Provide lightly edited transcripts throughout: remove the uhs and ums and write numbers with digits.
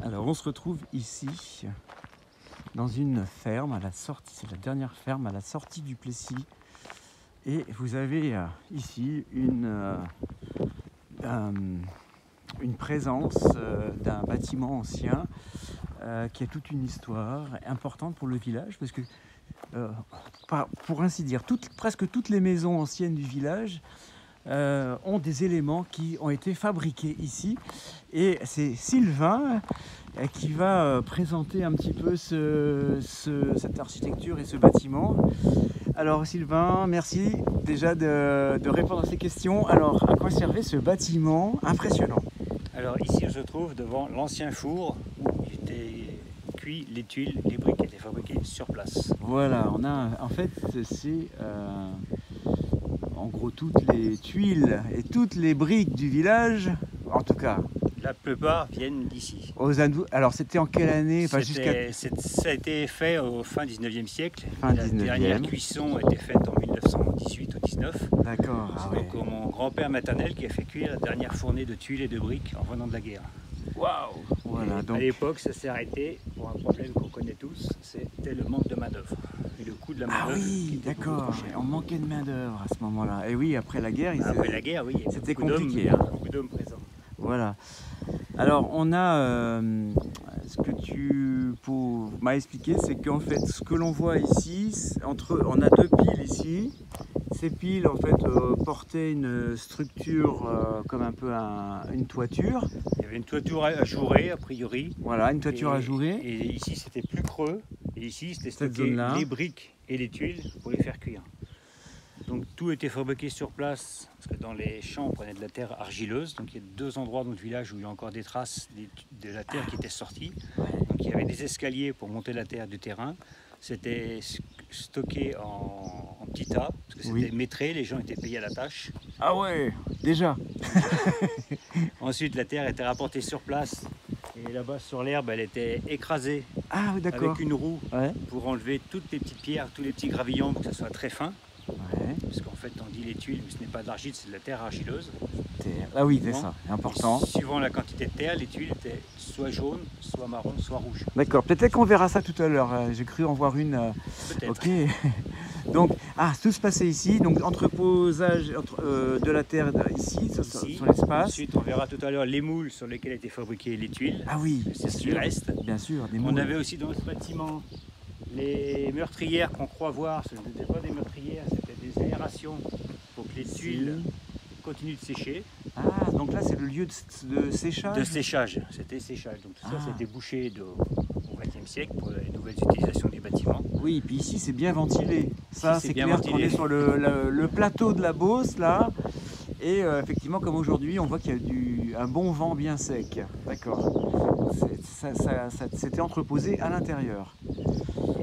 Alors on se retrouve ici dans une ferme à la sortie, c'est la dernière ferme à la sortie du Plessis, et vous avez ici une présence d'un bâtiment ancien qui a toute une histoire importante pour le village, parce que pour ainsi dire presque toutes les maisons anciennes du village ont des éléments qui ont été fabriqués ici, et c'est Sylvain qui va présenter un petit peu cette architecture et ce bâtiment. Alors Sylvain, merci déjà de répondre à ces questions. Alors, à quoi servait ce bâtiment impressionnant? Alors ici on se trouve devant l'ancien four où il était cuit les tuiles, les briques qui étaient fabriquées sur place. Voilà, on a en fait c'est en gros toutes les tuiles et toutes les briques du village, en tout cas. La plupart viennent d'ici. Alors c'était en quelle année? Ça a été fait au fin 19e siècle. Fin La 19e. dernière cuisson a été faite en 1918 ou 19. D'accord. C'est donc mon grand-père maternel qui a fait cuire la dernière fournée de tuiles et de briques en venant de la guerre. Waouh! Voilà, donc... À l'époque, ça s'est arrêté pour un problème qu'on connaît tous, c'était le manque de main-d'œuvre. Et le coût de la main-d'œuvre. Ah oui, d'accord. On manquait de main-d'œuvre à ce moment-là. Et oui, après la guerre, oui, c'était compliqué. Beaucoup d'hommes présents. Voilà. Alors, on a ce que tu m'as expliqué, c'est qu'en fait, ce que l'on voit ici, on a deux piles ici. Ces piles, en fait, portaient une structure comme un peu une toiture. Il y avait une toiture ajourée, a priori. Voilà, une toiture ajourée. Et ici, c'était plus creux. Et ici, c'était stocké les briques et les tuiles pour les faire cuire. Donc tout était fabriqué sur place, parce que dans les champs, on prenait de la terre argileuse. Donc il y a deux endroits dans notre village où il y a encore des traces de la terre qui était sortie. Donc il y avait des escaliers pour monter la terre du terrain. C'était stocké en petits tas, parce que c'était métré, les gens étaient payés à la tâche. Ah ouais, déjà. Ensuite, la terre était rapportée sur place. Et là-bas, sur l'herbe, elle était écrasée avec une roue pour enlever toutes les petites pierres, tous les petits gravillons pour que ça soit très fin. Ouais. Parce qu'en fait, on dit les tuiles, mais ce n'est pas de l'argile, c'est de la terre argileuse. Ah oui, c'est ça, c'est important. Et suivant la quantité de terre, les tuiles étaient soit jaunes, soit marron, soit rouges. D'accord, peut-être qu'on verra ça tout à l'heure. J'ai cru en voir une. Peut-être. Ok. Donc, tout se passait ici, donc entreposage de la terre ici, sur l'espace. Ensuite, on verra tout à l'heure les moules sur lesquels étaient fabriquées les tuiles. Ah oui, c'est ce qui reste. Bien sûr, des moules. On avait aussi dans ce bâtiment les meurtrières qu'on croit voir. Ce n'étaient pas des meurtrières, c'était des aérations pour que les tuiles continuent de sécher. Ah, donc là c'est le lieu de séchage? De séchage, c'était séchage. Donc tout ça c'était bouché au XXe siècle pour les nouvelles utilisations des bâtiments. Oui, et puis ici c'est bien ventilé. Ça c'est clair qu'on est sur le plateau de la Beauce là. Et effectivement, comme aujourd'hui, on voit qu'il y a un bon vent bien sec. D'accord. C'était entreposé à l'intérieur.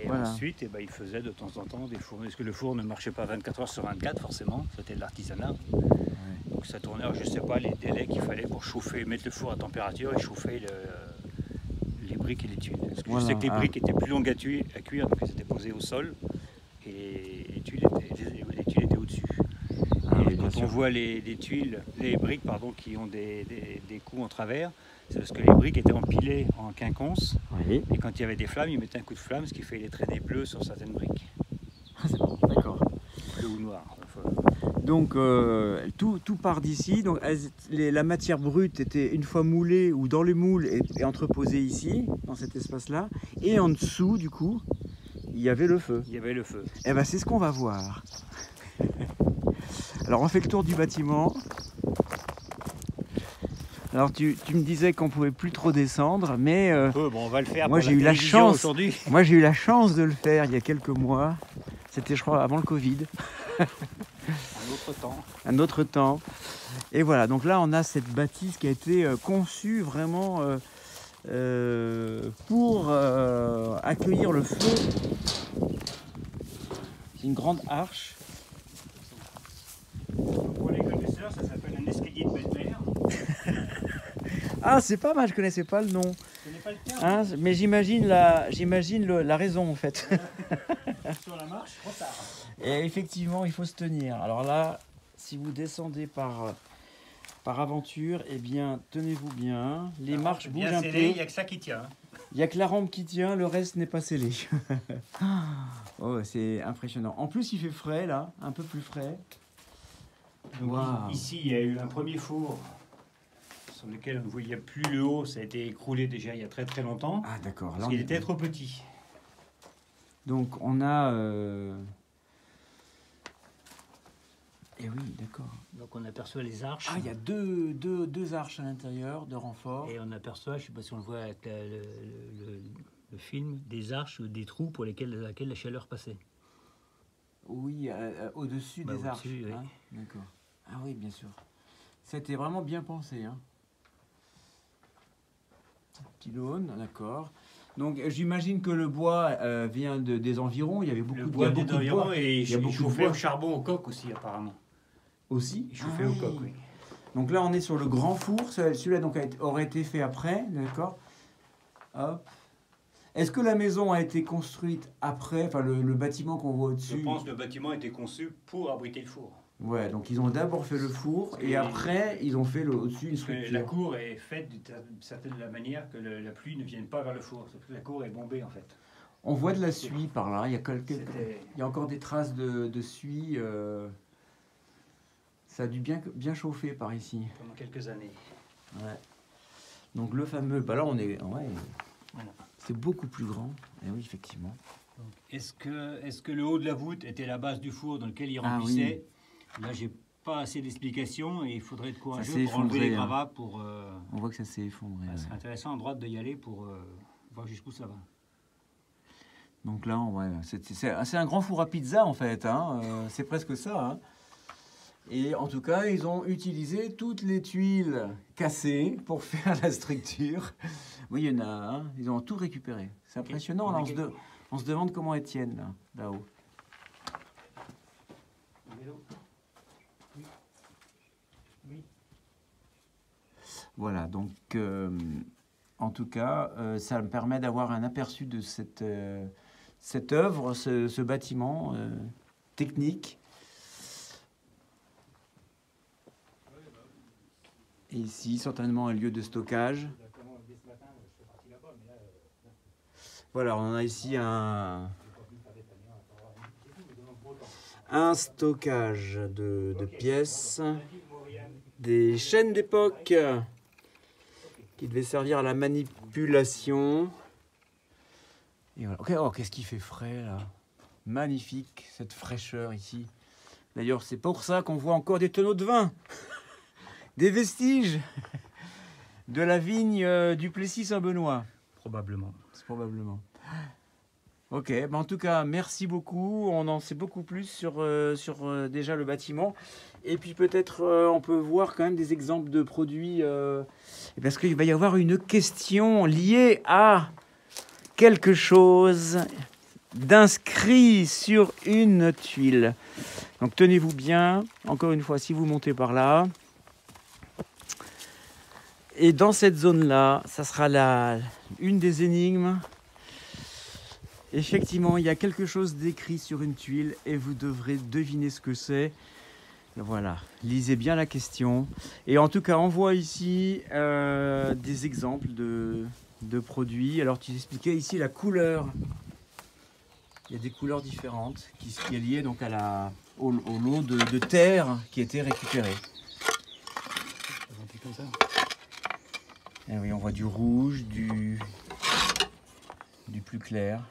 Et ensuite, il faisait de temps en temps des fours. Parce que le four ne marchait pas 24 heures sur 24, forcément. C'était de l'artisanat. Donc ça tournait, je ne sais pas, les délais qu'il fallait pour chauffer, mettre le four à température et chauffer les briques et les tuiles. Parce que je sais que les briques étaient plus longues à cuire, donc elles étaient posées au sol. Et les tuiles étaient au-dessus. Et quand on voit les briques qui ont des coups en travers, c'est parce que les briques étaient empilées en quinconce. Et quand il y avait des flammes, ils mettaient un coup de flamme, ce qui fait les traînées bleues sur certaines briques. Ah, c'est bon, d'accord. Bleu ou noir. Donc tout part d'ici. Donc la matière brute était une fois moulée ou dans le moule et entreposée ici, dans cet espace-là. Et en dessous, du coup, il y avait le feu. Il y avait le feu. Et ben c'est ce qu'on va voir. Alors on fait le tour du bâtiment. Alors tu me disais qu'on pouvait plus trop descendre, mais on va le faire. Moi j'ai eu la chance. Moi j'ai eu la chance de le faire il y a quelques mois. C'était, je crois, avant le Covid. Un autre temps. Et voilà. Donc là on a cette bâtisse qui a été conçue vraiment pour accueillir le feu. C'est une grande arche. Pour les connaisseurs, ça s'appelle un escalier de belle-mère. Ah, c'est pas mal, je connaissais pas le nom. Je connais pas le terme. Mais j'imagine la raison en fait. Sur la marche, trop tard. Et effectivement, il faut se tenir. Alors là, si vous descendez par par aventure, eh bien, tenez-vous bien, les marches bougent un peu. Il n'y a que ça qui tient. Il n'y a que la rampe qui tient, le reste n'est pas scellé. Oh, c'est impressionnant. En plus, il fait frais, là, un peu plus frais. Wow. Ici, il y a eu un premier four sur lequel on ne voyait plus le haut. Ça a été écroulé déjà il y a très très longtemps. Ah, d'accord. Parce qu'il était trop petit. Donc, on a... Eh oui, d'accord. Donc, on aperçoit les arches. Ah, il y a deux arches à l'intérieur, de renfort. Et on aperçoit, je ne sais pas si on le voit avec le film, des arches ou des trous pour laquelle la chaleur passait. Oui, au-dessus des arches. Oui. Hein, d'accord. Ah oui, bien sûr. C'était vraiment bien pensé. Hein. Pylône, d'accord. Donc j'imagine que le bois vient des environs. Il y avait beaucoup de bois. Des environs et il chauffait au charbon au coq aussi, apparemment. Aussi Il chauffait au coq, oui. Donc là, on est sur le grand four. Celui-là donc aurait été fait après, d'accord. Hop. Est-ce que la maison a été construite après, enfin le bâtiment qu'on voit au-dessus? Je pense que le bâtiment a été conçu pour abriter le four. Ouais, donc ils ont d'abord fait le four et après ils ont fait au-dessus une structure. La cour est faite d'une certaine manière que la pluie ne vienne pas vers le four. La cour est bombée en fait. On voit de la suie par là, il y a encore des traces de suie. Ça a dû bien chauffer par ici. Pendant quelques années. Ouais. Donc le fameux, bah là on est, ouais, voilà. C'est beaucoup plus grand. Et oui, effectivement. Est-ce que le haut de la voûte était la base du four dans lequel il remplissait? Là, j'ai pas assez d'explications et il faudrait être courageux pour enlever les gravats. On voit que ça s'est effondré. Ça serait intéressant à droite d'y aller pour voir jusqu'où ça va. Donc là, ouais, c'est un grand four à pizza en fait. Hein. C'est presque ça. Hein. Et en tout cas, ils ont utilisé toutes les tuiles cassées pour faire la structure. Oui, il y en a. Hein. Ils ont tout récupéré. C'est impressionnant. Là, on se demande comment elles tiennent là-haut. Voilà, donc en tout cas, ça me permet d'avoir un aperçu de cette œuvre, ce bâtiment technique. Et ici, certainement un lieu de stockage. Voilà, on a ici un stockage de pièces, des chaînes d'époque qui devaient servir à la manipulation. Et voilà. Okay, oh, qu'est-ce qui fait frais là? Magnifique, cette fraîcheur ici. D'ailleurs, c'est pour ça qu'on voit encore des tonneaux de vin. Des vestiges de la vigne du Plessis-Saint-Benoît. Probablement. Probablement. Ok, ben en tout cas, merci beaucoup. On en sait beaucoup plus sur déjà le bâtiment. Et puis peut-être on peut voir quand même des exemples de produits. Parce qu'il va y avoir une question liée à quelque chose d'inscrit sur une tuile. Donc tenez-vous bien. Encore une fois, si vous montez par là. Et dans cette zone-là, ça sera une des énigmes. Effectivement, il y a quelque chose d'écrit sur une tuile et vous devrez deviner ce que c'est. Voilà, lisez bien la question. Et en tout cas, on voit ici des exemples de produits. Alors, tu expliquais ici la couleur. Il y a des couleurs différentes qui est liée donc au lot de terre qui a été récupéré. Comme ça. Et oui, on voit du rouge, du plus clair.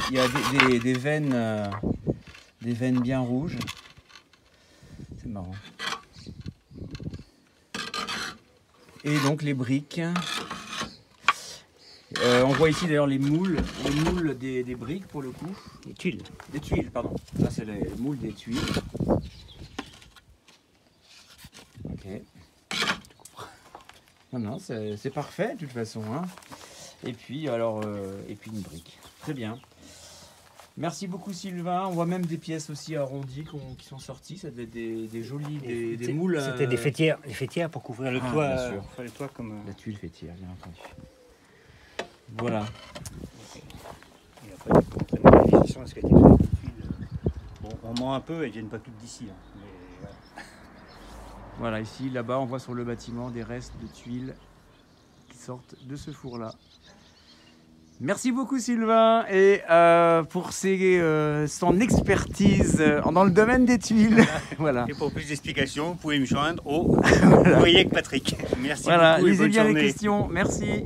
Il y a des veines bien rouges. C'est marrant. Et donc les briques. On voit ici d'ailleurs les moules des briques pour le coup. Des tuiles. Des tuiles, pardon. Là c'est les moules des tuiles. Ok. Non, c'est parfait de toute façon. Hein. Et puis une brique. Très bien. Merci beaucoup Sylvain. On voit même des pièces aussi arrondies qui sont sorties. Ça devait être des jolies, des moules. C'était des fêtières pour couvrir le toit. Bien sûr. Le toit comme la tuile fêtière, bien entendu. Voilà. Et après, la vérification, est-ce qu'elle a été faite des tuiles. Bon, on ment un peu, elles viennent pas toutes d'ici. Hein, mais, voilà. Voilà, ici, là-bas, on voit sur le bâtiment des restes de tuiles qui sortent de ce four-là. Merci beaucoup Sylvain et pour son expertise dans le domaine des tuiles. Voilà. Et pour plus d'explications, vous pouvez me joindre au courrier avec Patrick. Merci beaucoup. Lisez bien les questions. Merci.